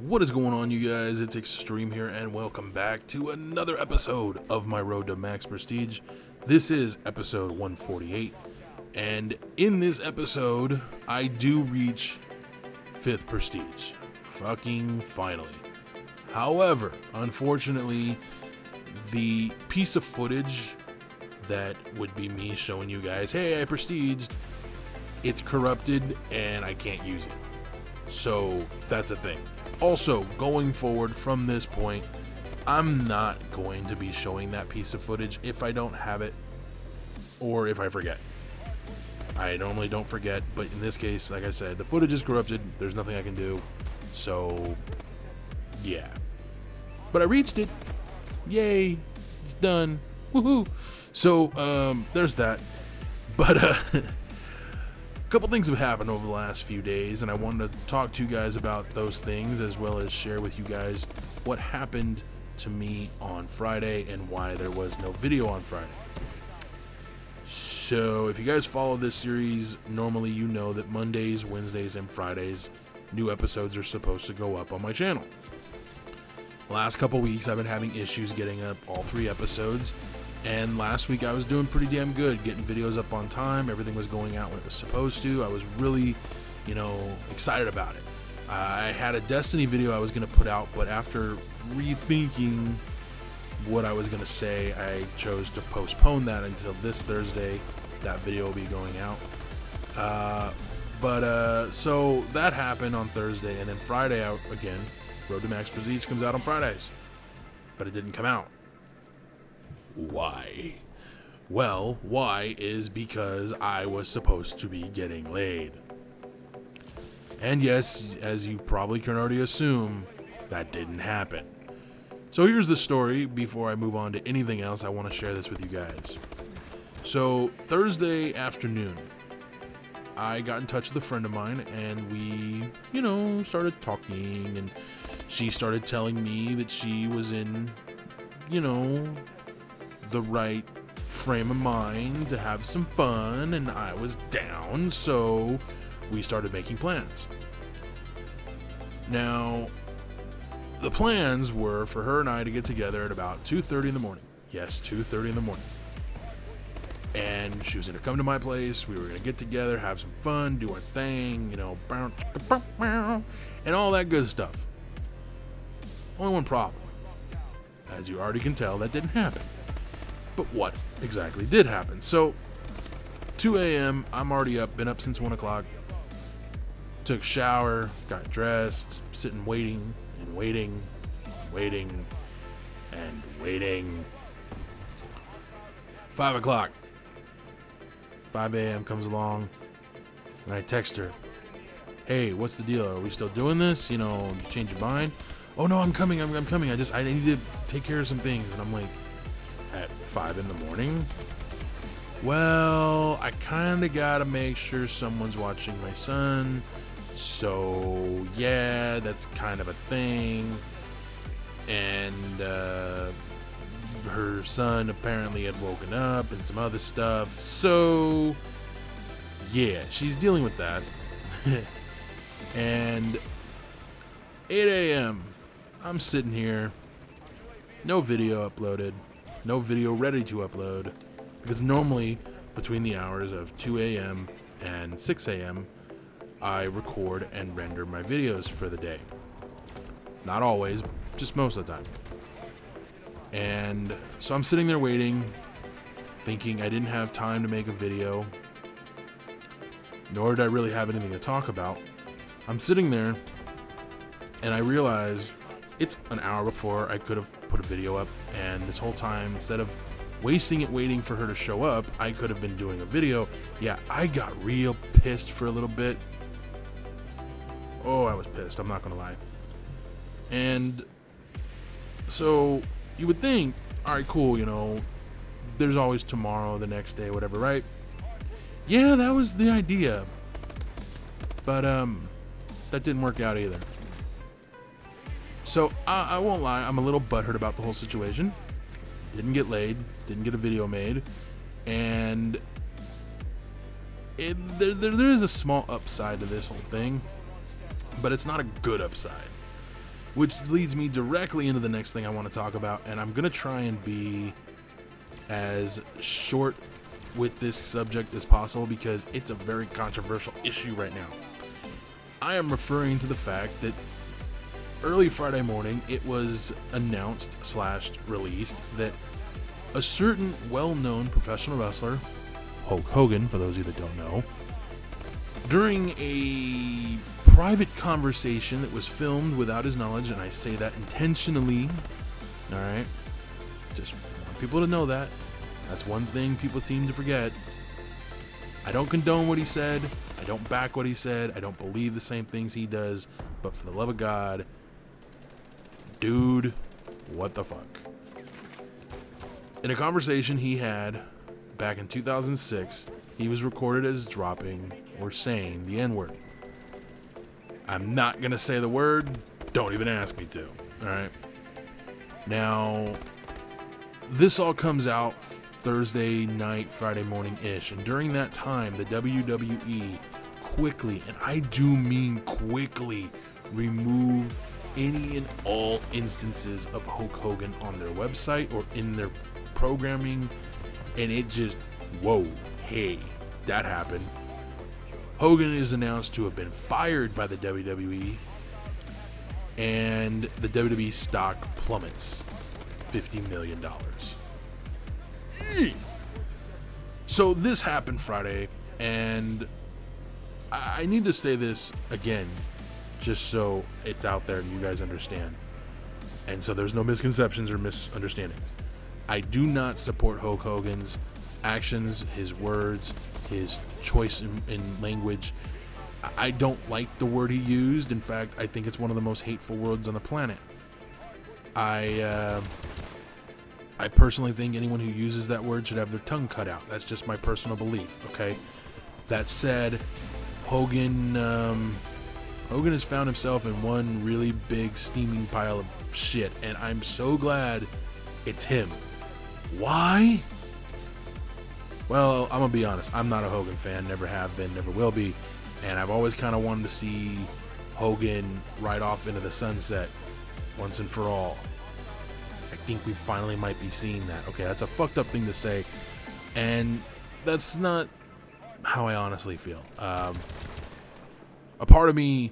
What is going on, you guys? It's Extreme here, and welcome back to another episode of my Road to Max Prestige. This is episode 148, and in this episode, I do reach 5th Prestige. Fucking finally. However, unfortunately, the piece of footage that would be me showing you guys, hey, I prestiged, it's corrupted, and I can't use it. So, that's a thing. Also, going forward from this point, I'm not going to be showing that piece of footage if I don't have it or if I forget. I normally don't forget, but in this case, like I said, the footage is corrupted. There's nothing I can do. So, yeah. But I reached it. Yay. It's done. Woohoo. So, there's that. But, couple things have happened over the last few days, and I wanted to talk to you guys about those things as well as share with you guys what happened to me on Friday and why there was no video on Friday. So if you guys follow this series, normally you know that Mondays, Wednesdays, and Fridays new episodes are supposed to go up on my channel. The last couple weeks I've been having issues getting up all 3 episodes. And last week I was doing pretty damn good, getting videos up on time. Everything was going out when it was supposed to. I was really, excited about it. I had a Destiny video I was going to put out, but after rethinking what I was going to say, I chose to postpone that until this Thursday. That video will be going out. So that happened on Thursday, and then Friday, again, Road to Max Prestige comes out on Fridays. But it didn't come out. Why? Well, why is because I was supposed to be getting laid. And yes, as you probably can already assume, that didn't happen. So here's the story. Before I move on to anything else, I want to share this with you guys. So Thursday afternoon, I got in touch with a friend of mine, and we, started talking, and she started telling me that she was in, the right frame of mind to have some fun, and I was down, so we started making plans. Now, the plans were for her and I to get together at about 2:30 in the morning. Yes, 2:30 in the morning. And she was going to come to my place. We were going to get together, have some fun, do our thing, and all that good stuff. Only one problem. As you already can tell, that didn't happen. But what exactly did happen? So, 2 a.m., I'm already up, been up since 1 o'clock. Took a shower, got dressed, sitting waiting, and waiting, waiting, and waiting. 5 o'clock. 5 a.m. comes along, and I text her, hey, what's the deal? Are we still doing this? You change your mind? Oh, no, I'm coming, I'm coming. I need to take care of some things. And I'm like, at 5 in the morning? Well, I kind of got to make sure someone's watching my son. So, yeah, that's kind of a thing. And her son apparently had woken up and some other stuff. So, yeah, she's dealing with that. And 8 a.m., I'm sitting here. No video uploaded. No video ready to upload, because normally between the hours of 2 a.m. and 6 a.m. I record and render my videos for the day. Not always, just most of the time. And so I'm sitting there waiting, thinking I didn't have time to make a video, nor did I really have anything to talk about. I'm sitting there, and I realize it's an hour before I could have put a video up, and this whole time, instead of wasting it waiting for her to show up, I could have been doing a video. Yeah, I got real pissed for a little bit. Oh, I was pissed, I'm not gonna lie. And so you would think, all right, cool, there's always tomorrow, the next day, whatever, right? Yeah, that was the idea. But that didn't work out either. So, I won't lie, I'm a little butthurt about the whole situation. Didn't get laid, didn't get a video made, and there is a small upside to this whole thing, but it's not a good upside. which leads me directly into the next thing I want to talk about, and I'm going to try and be as short with this subject as possible because it's a very controversial issue right now. I am referring to the fact that early Friday morning it was announced / released that a certain well-known professional wrestler, Hulk Hogan, for those of you that don't know, during a private conversation that was filmed without his knowledge, and I say that intentionally, alright, just want people to know that. That's one thing people seem to forget. I don't condone what he said, I don't back what he said, I don't believe the same things he does, but for the love of God, dude, what the fuck? In a conversation he had back in 2006, he was recorded as dropping or saying the N-word. I'm not going to say the word, don't even ask me to, alright? Now, this all comes out Thursday night, Friday morning-ish, and during that time, the WWE quickly, and I do mean quickly, removed any and all instances of Hulk Hogan on their website or in their programming, and it just, whoa, hey, that happened. Hogan is announced to have been fired by the WWE, and the WWE stock plummets $50 million. So this happened Friday, and I need to say this again, just so it's out there and you guys understand, and so there's no misconceptions or misunderstandings. I do not support Hulk Hogan's actions, his words, his choice in language. I don't like the word he used. In fact, I think it's one of the most hateful words on the planet. I personally think anyone who uses that word should have their tongue cut out. That's just my personal belief, okay? That said, Hogan has found himself in one really big steaming pile of shit, and I'm so glad it's him. Why? Well, I'm gonna be honest, I'm not a Hogan fan, never have been, never will be, and I've always kind of wanted to see Hogan ride off into the sunset once and for all. I think we finally might be seeing that. Okay, that's a fucked up thing to say, and that's not how I honestly feel. A part of me,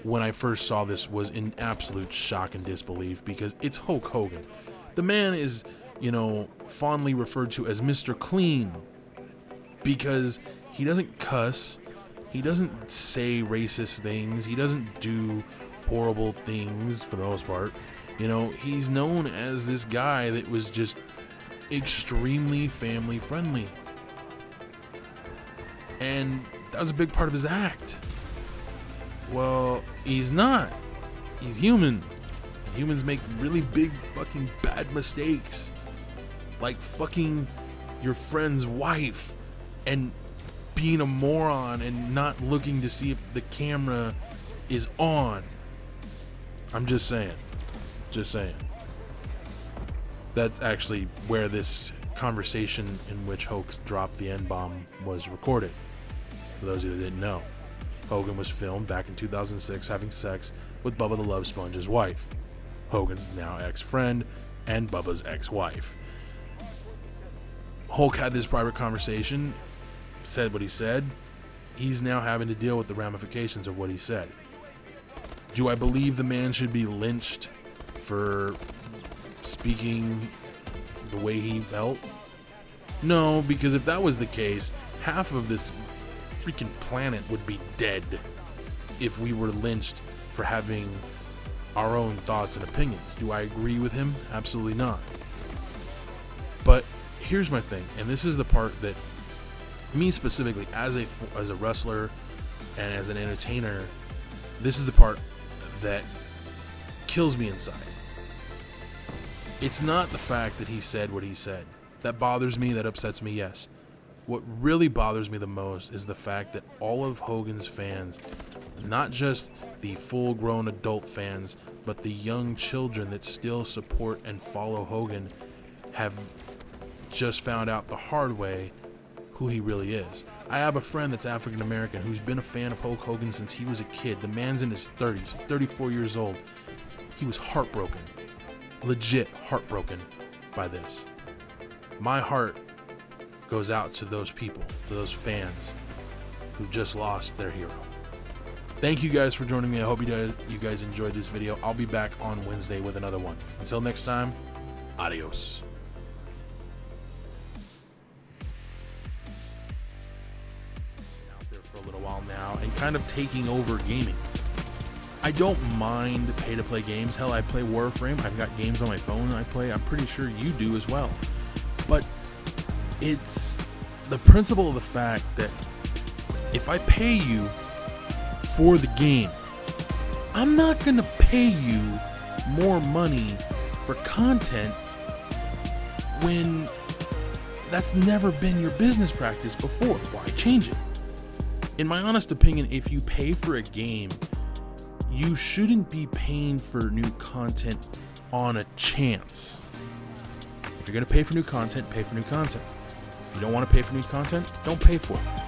when I first saw this, was in absolute shock and disbelief because it's Hulk Hogan. The man is, you know, fondly referred to as Mr. Clean because he doesn't cuss, he doesn't say racist things, he doesn't do horrible things for the most part. You know, he's known as this guy that was just extremely family friendly. And that was a big part of his act. Well, he's not. He's human. Humans make really big fucking bad mistakes. Like fucking your friend's wife and being a moron and not looking to see if the camera is on. I'm just saying. Just saying. That's actually where this conversation in which Hulk dropped the N-bomb was recorded. For those of you that didn't know, Hogan was filmed back in 2006 having sex with Bubba the Love Sponge's wife. Hogan's now ex-friend and Bubba's ex-wife. Hulk had this private conversation, said what he said. He's now having to deal with the ramifications of what he said. Do I believe the man should be lynched for speaking the way he felt? No, because if that was the case, half of this freaking planet would be dead if we were lynched for having our own thoughts and opinions. Do I agree with him? Absolutely not. But here's my thing, and this is the part that me specifically as a wrestler and as an entertainer, this is the part that kills me inside. It's not the fact that he said what he said. That bothers me, that upsets me, yes. What really bothers me the most is the fact that all of Hogan's fans, not just the full-grown adult fans, but the young children that still support and follow Hogan, have just found out the hard way who he really is. I have a friend that's African American who's been a fan of Hulk Hogan since he was a kid. The man's in his 30s, 34 years old. He was heartbroken, legit heartbroken by this. My heart goes out to those people, to those fans who just lost their hero. Thank you guys for joining me. I hope you guys enjoyed this video. I'll be back on Wednesday with another one. Until next time, adios. Out there for a little while now and kind of taking over gaming. I don't mind pay-to-play games. Hell, I play Warframe. I've got games on my phone I play. I'm pretty sure you do as well. But it's the principle of the fact that if I pay you for the game, I'm not gonna pay you more money for content when that's never been your business practice before. Why change it? In my honest opinion, if you pay for a game, you shouldn't be paying for new content on a chance. If you're gonna pay for new content, pay for new content. If you don't want to pay for new content, don't pay for it.